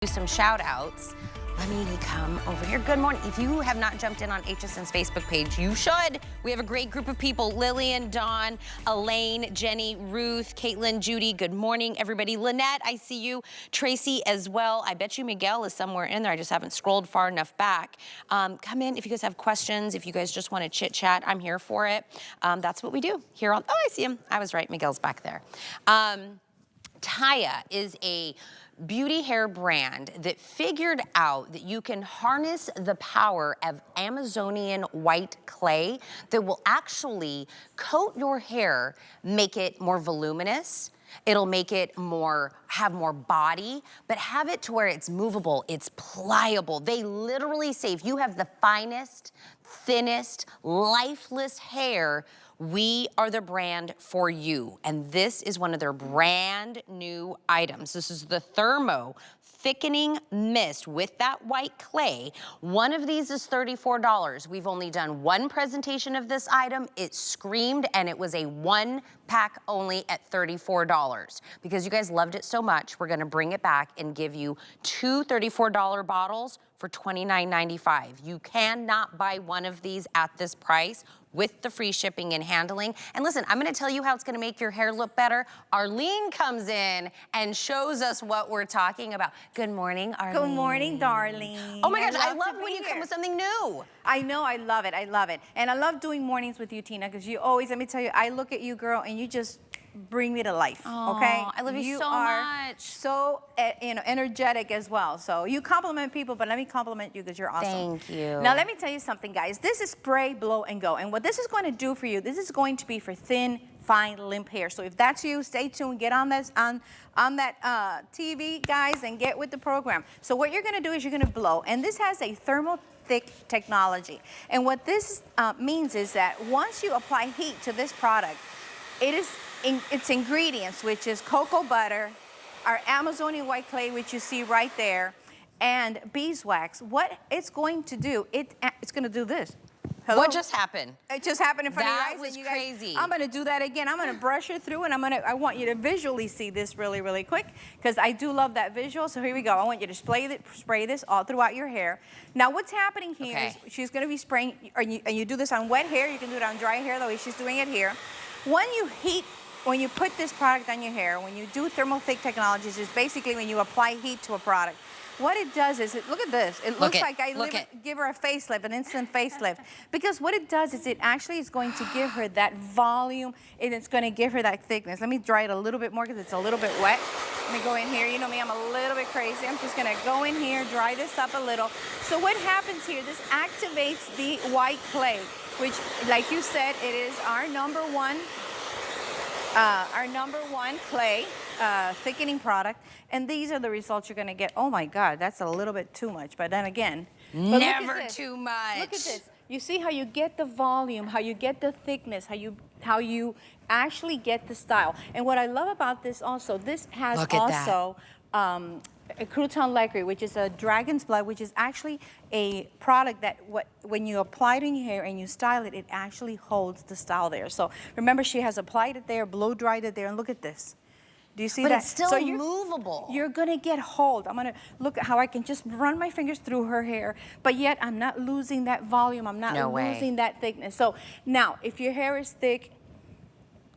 Do some shout outs. Let me come over here. Good morning. If you have not jumped in on HSN's Facebook page, you should. We have a great group of people. Lillian, Dawn, Elaine, Jenny, Ruth, Caitlin, Judy. Good morning, everybody. Lynette, I see you. Tracy as well. I bet you Miguel is somewhere in there. I just haven't scrolled far enough back. Come in if you guys have questions, if you guys just want to chit chat, I'm here for it. That's what we do here on, oh, I see him. I was right, Miguel's back there. Taya is a beauty hair brand that figured out that you can harness the power of Amazonian white clay that will actually coat your hair, make it more voluminous. It'll make it have more body, but have it to where it's movable, it's pliable. They literally say if you have the finest, thinnest, lifeless hair, we are the brand for you. And this is one of their brand new items. This is the Thermo Thickening Mist with that white clay. One of these is $34. We've only done one presentation of this item. It screamed, and it was a one pack only at $34. Because you guys loved it so much, we're gonna bring it back and give you two $34 bottles for $29.95. You cannot buy one of these at this price with the free shipping and handling. And listen, I'm gonna tell you how it's gonna make your hair look better. Arlene comes in and shows us what we're talking about. Good morning, Arlene. Good morning, darling. Oh my gosh, I love when you come with something new. I know, I love it, I love it. And I love doing mornings with you, Tina, because you always, let me tell you, I look at you, girl, and you just bring me to life, okay? I love you so are much. So, energetic as well. So you compliment people, but let me compliment you because you're awesome. Thank you. Now let me tell you something, guys. This is spray, blow, and go. And what this is going to do for you, this is going to be for thin, fine, limp hair. So if that's you, stay tuned. Get on this on that TV, guys, and get with the program. So what you're going to do is you're going to blow, and this has a thermal thick technology. And what this means is that once you apply heat to this product, its ingredients, which is cocoa butter, our Amazonian white clay, which you see right there, and beeswax. What it's going to do, it's going to do this. Hello? What just happened? It just happened in front of your eyes. That was and you guys, crazy. I'm going to do that again. I'm going to brush it through, and I want you to visually see this really, really quick, because I do love that visual. So here we go. I want you to spray this all throughout your hair. Now, what's happening here is she's going to be spraying, and you do this on wet hair. You can do it on dry hair, the way she's doing it here. When you put this product on your hair, when you do thermal thick technologies, is basically when you apply heat to a product. What it does is, look at this. It looks like I give her a facelift, an instant facelift. Because what it does is it actually is going to give her that volume, and it's going to give her that thickness. Let me dry it a little bit more because it's a little bit wet. Let me go in here. You know me, I'm a little bit crazy. I'm just going to go in here, dry this up a little. So what happens here, this activates the white clay, which, like you said, it is our number one clay thickening product, and these are the results you're going to get. Oh my God, that's a little bit too much, but then again, never too much. Look at this. You see how you get the volume, how you get the thickness, how you actually get the style. And what I love about this also, this has also a crouton lacquer, which is a dragon's blood, which is actually a product that when you apply it in your hair and you style it, it actually holds the style there. So remember, she has applied it there, blow dried it there, and look at this. Do you see that? But it's still movable. You're gonna get hold. I'm gonna look at how I can just run my fingers through her hair, but yet I'm not losing that volume. I'm not losing that thickness. So now, if your hair is thick,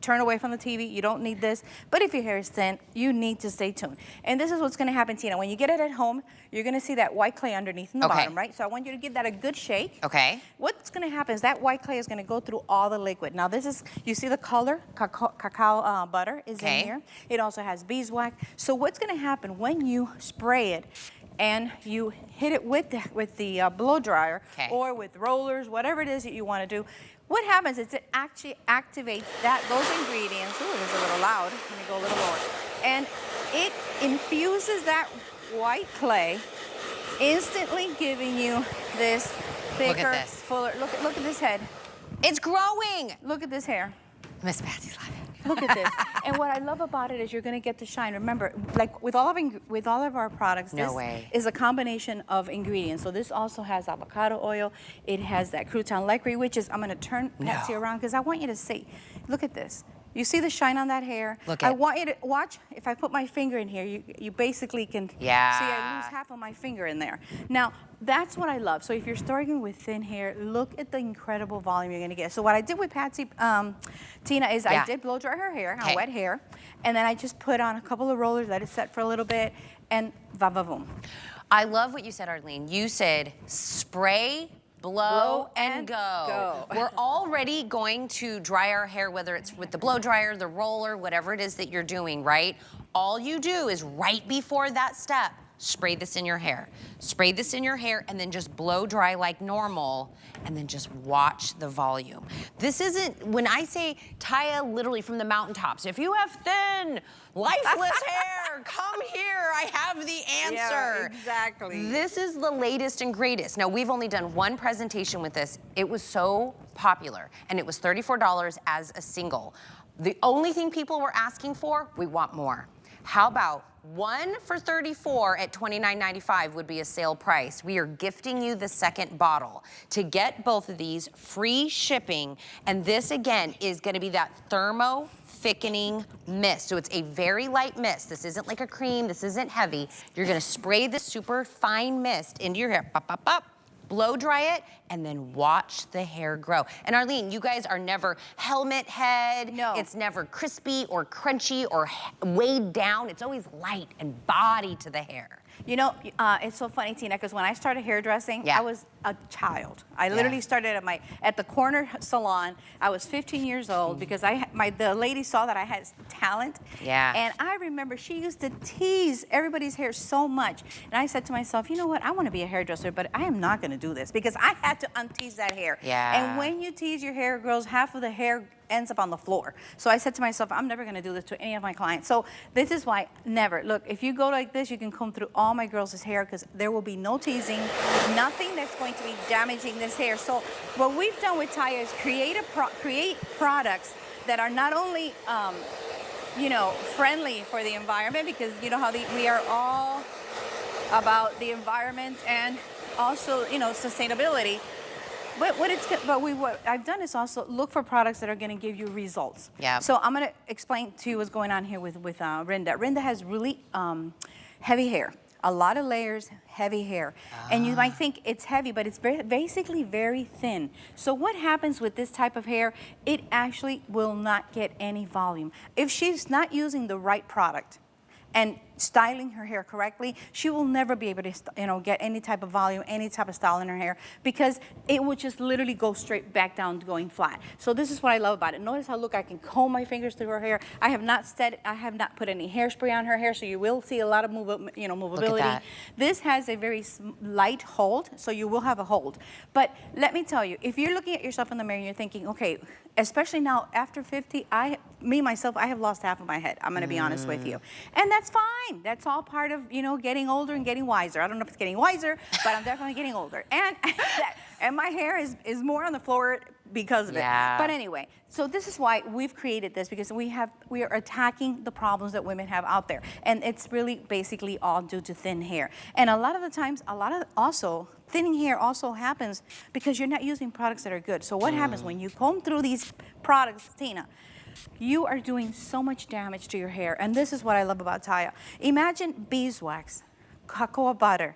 turn away from the TV. You don't need this. But if your hair is thin, you need to stay tuned. And this is what's going to happen, Tina. When you get it at home, you're going to see that white clay underneath in the bottom, right? So I want you to give that a good shake. Okay. What's going to happen is that white clay is going to go through all the liquid. Now this is, you see the color? Cacao butter is in here. It also has beeswax. So what's going to happen when you spray it and you hit it with the blow dryer or with rollers, whatever it is that you want to do, what happens is it actually activates those ingredients. Ooh, it is a little loud. Let me go a little lower. And it infuses that white clay, instantly giving you this thicker, fuller. Look at this head. It's growing. Look at this hair. Miss Patsy's laughing. Look at this. And what I love about it is you're going to get the shine. Remember, like with all of our products, this is a combination of ingredients. So this also has avocado oil. It has that crouton lacquer, which is, I'm going to turn Patsy around because I want you to see. Look at this. You see the shine on that hair? Look I at. want you to watch, if I put my finger in here, you basically can see I lose half of my finger in there. Now, that's what I love. So if you're starting with thin hair, look at the incredible volume you're gonna get. So what I did with Patsy, Tina, is I did blow dry her hair on wet hair, and then I just put on a couple of rollers, let it set for a little bit, and va-va-voom. I love what you said, Arlene. You said spray, blow and go. We're already going to dry our hair, whether it's with the blow dryer, the roller, whatever it is that you're doing, right? All you do is right before that step, spray this in your hair. Spray this in your hair and then just blow dry like normal and then just watch the volume. This isn't, when I say Taya literally from the mountaintops, if you have thin, lifeless hair, come here, I have the answer. Yeah, exactly. This is the latest and greatest. Now, we've only done one presentation with this. It was so popular, and it was $34 as a single. The only thing people were asking for, we want more. How about one for $34 at $29.95 would be a sale price. We are gifting you the second bottle. To get both of these, free shipping, and this again is gonna be that thermo thickening mist. So it's a very light mist. This isn't like a cream, this isn't heavy. You're gonna spray this super fine mist into your hair, pop, pop, pop, blow dry it, and then watch the hair grow. And Arlene, you guys are never helmet head. No. It's never crispy or crunchy or weighed down. It's always light and body to the hair. You know, it's so funny, Tina, because when I started hairdressing, I was a child. I literally started at the corner salon. I was 15 years old because the lady saw that I had talent. Yeah. And I remember she used to tease everybody's hair so much. And I said to myself, you know what? I want to be a hairdresser, but I am not going to do this because I had to untease that hair. Yeah. And when you tease your hair, girls, half of the hair ends up on the floor. So I said to myself, I'm never going to do this to any of my clients. So this is why, never. Look, if you go like this, you can comb through all my girls' hair because there will be no teasing, nothing that's going to be damaging this hair. So what we've done with Taya is create products that are not only, you know, friendly for the environment, because you know how we are all about the environment and also, you know, sustainability. But what I've done is also look for products that are going to give you results. Yeah. So I'm going to explain to you what's going on here with Rinda. Rinda has really heavy hair, a lot of layers, heavy hair. And you might think it's heavy, but it's basically very thin. So what happens with this type of hair? It actually will not get any volume. If she's not using the right product and styling her hair correctly, she will never be able to, you know, get any type of volume, any type of style in her hair, because it would just literally go straight back down to going flat. So this is what I love about it. Notice how, look, I can comb my fingers through her hair. I have not put any hairspray on her hair, so you will see a lot of movability. Look at that. This has a very light hold, so you will have a hold. But let me tell you, if you're looking at yourself in the mirror and you're thinking, okay, especially now after 50, myself, I have lost half of my head. I'm gonna be honest with you. And that's fine. That's all part of, you know, getting older and getting wiser. I don't know if it's getting wiser, but I'm definitely getting older. And my hair is more on the floor because of it. But anyway, so this is why we've created this, because we are attacking the problems that women have out there. And it's really basically all due to thin hair. And a lot of the times, thinning hair also happens because you're not using products that are good. So what happens when you comb through these products, Tina? You are doing so much damage to your hair, and this is what I love about Taya. Imagine beeswax, cacao butter,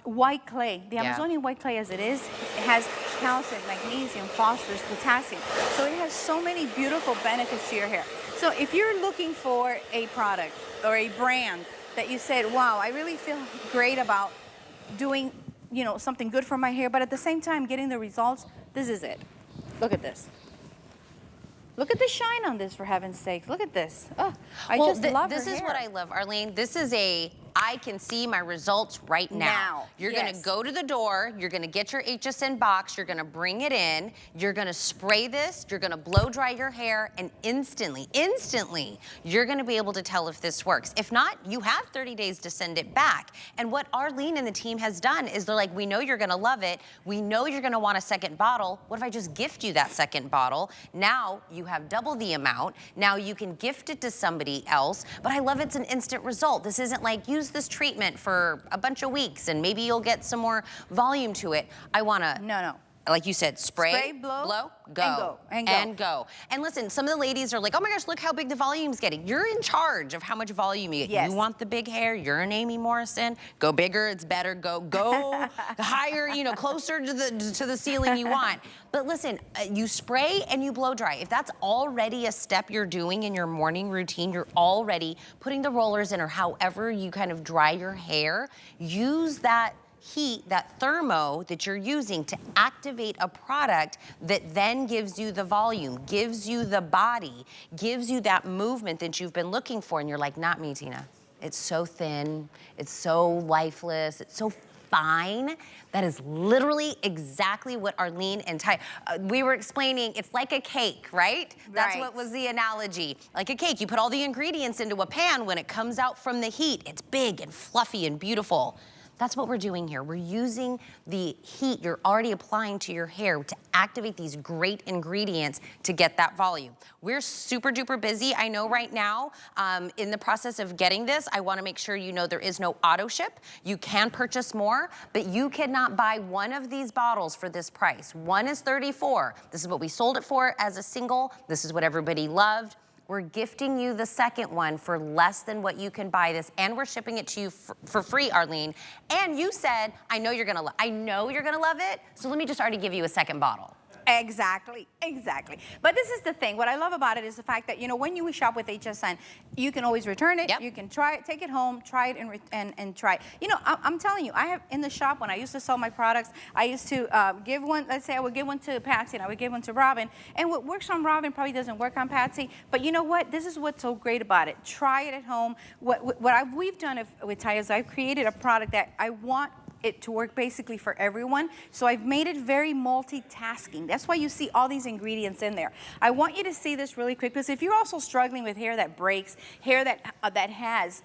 white clay. The Amazonian white clay, as it has calcium, magnesium, phosphorus, potassium. So it has so many beautiful benefits to your hair. So if you're looking for a product or a brand that you said, wow, I really feel great about doing, you know, something good for my hair, but at the same time getting the results, this is it. Look at this. Look at the shine on this, for heaven's sake. Look at this. Oh, I just love her hair. This is what I love, Arlene. This is I can see my results right now. You're gonna go to the door, you're gonna get your HSN box, you're gonna bring it in, you're gonna spray this, you're gonna blow dry your hair, and instantly, you're gonna be able to tell if this works. If not, you have 30 days to send it back. And what Arlene and the team has done is they're like, we know you're gonna love it, we know you're gonna want a second bottle, what if I just gift you that second bottle? Now you have double the amount, now you can gift it to somebody else, but I love it's an instant result. This isn't like, use this treatment for a bunch of weeks and maybe you'll get some more volume to it. I wanna like you said, spray, blow, go, and go. And listen, some of the ladies are like, oh my gosh, look how big the volume's getting. You're in charge of how much volume you get. Yes. You want the big hair, you're an Amy Morrison, go bigger, it's better, go higher, you know, closer to the ceiling you want. But listen, you spray and you blow dry. If that's already a step you're doing in your morning routine, you're already putting the rollers in or however you kind of dry your hair, use that heat, that thermo that you're using to activate a product that then gives you the volume, gives you the body, gives you that movement that you've been looking for. And you're like, not me, Tina. It's so thin, it's so lifeless, it's so fine. That is literally exactly what Arlene and Taya, we were explaining, it's like a cake, right? That's what was the analogy. Like a cake, you put all the ingredients into a pan, when it comes out from the heat, it's big and fluffy and beautiful. That's what we're doing here. We're using the heat you're already applying to your hair to activate these great ingredients to get that volume. We're super duper busy. I know right now, in the process of getting this, I wanna make sure you know there is no auto ship. You can purchase more, but you cannot buy one of these bottles for this price. One is $34. This is what we sold it for as a single. This is what everybody loved. We're gifting you the second one for less than what you can buy this, and we're shipping it to you for free, Arlene. And you said, I know you're gonna love it, so let me just already give you a second bottle. Exactly, exactly. But this is the thing. What I love about it is the fact that, you know, when you shop with HSN, you can always return it. Yep. You can try it, take it home, try it, and try it. You know, I'm telling you, I have in the shop, when I used to sell my products, I used to give one, let's say I would give one to Patsy and I would give one to Robin. And what works on Robin probably doesn't work on Patsy. But you know what? This is what's so great about it. Try it at home. We've done with Taya is I've created a product that I want it to work basically for everyone. So I've made it very multitasking. That's why you see all these ingredients in there. I want you to see this really quick, because if you're also struggling with hair that breaks, hair that has,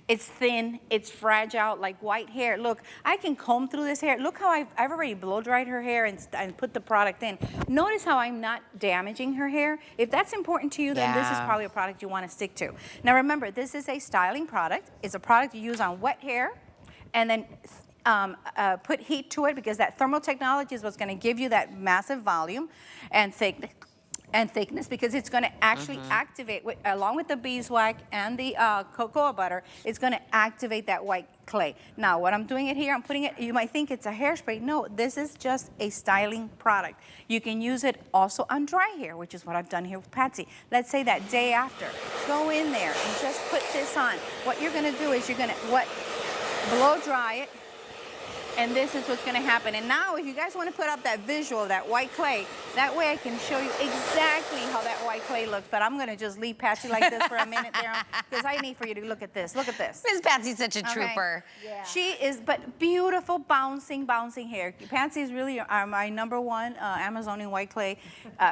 it's thin, it's fragile, like white hair. Look, I can comb through this hair. Look how I've already blow dried her hair and put the product in. Notice how I'm not damaging her hair. If that's important to you, then this is probably a product you want to stick to. Now remember, this is a styling product. It's a product you use on wet hair, and then put heat to it, because that thermal technology is what's going to give you that massive volume and thickness, because it's going to actually activate, along with the beeswax and the cocoa butter, it's going to activate that white clay. Now, what I'm doing it here, I'm putting it, you might think it's a hairspray. No, this is just a styling product. You can use it also on dry hair, which is what I've done here with Patsy. Let's say that day after, go in there and just put this on. What you're going to do is you're going to, blow dry it, and this is what's going to happen. And now, if you guys want to put up that visual of that white clay, that way I can show you exactly how that white clay looks. But I'm going to just leave Patsy like this for a minute there, because I need for you to look at this. Look at this. Miss Patsy's such a trooper. Yeah. She is, but beautiful, bouncing hair. Patsy is really my #1 Amazonian white clay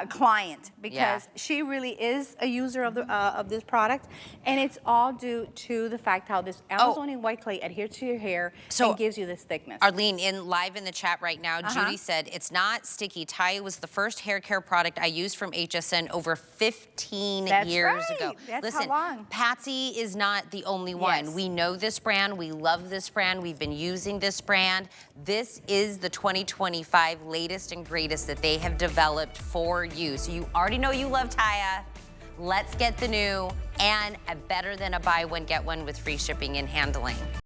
client, because she really is a user of this product, and it's all due to the fact how this Amazonian white clay adheres to your hair and gives you this thickness. Arlene, live in the chat right now, Judy said, it's not sticky. Taya was the first hair care product I used from HSN over 15 years ago. Listen, how long? Patsy is not the only one. We know this brand. We love this brand. We've been using this brand. This is the 2025 latest and greatest that they have developed for you. So you already know you love Taya. Let's get the new, and a better than a buy one, get one with free shipping and handling.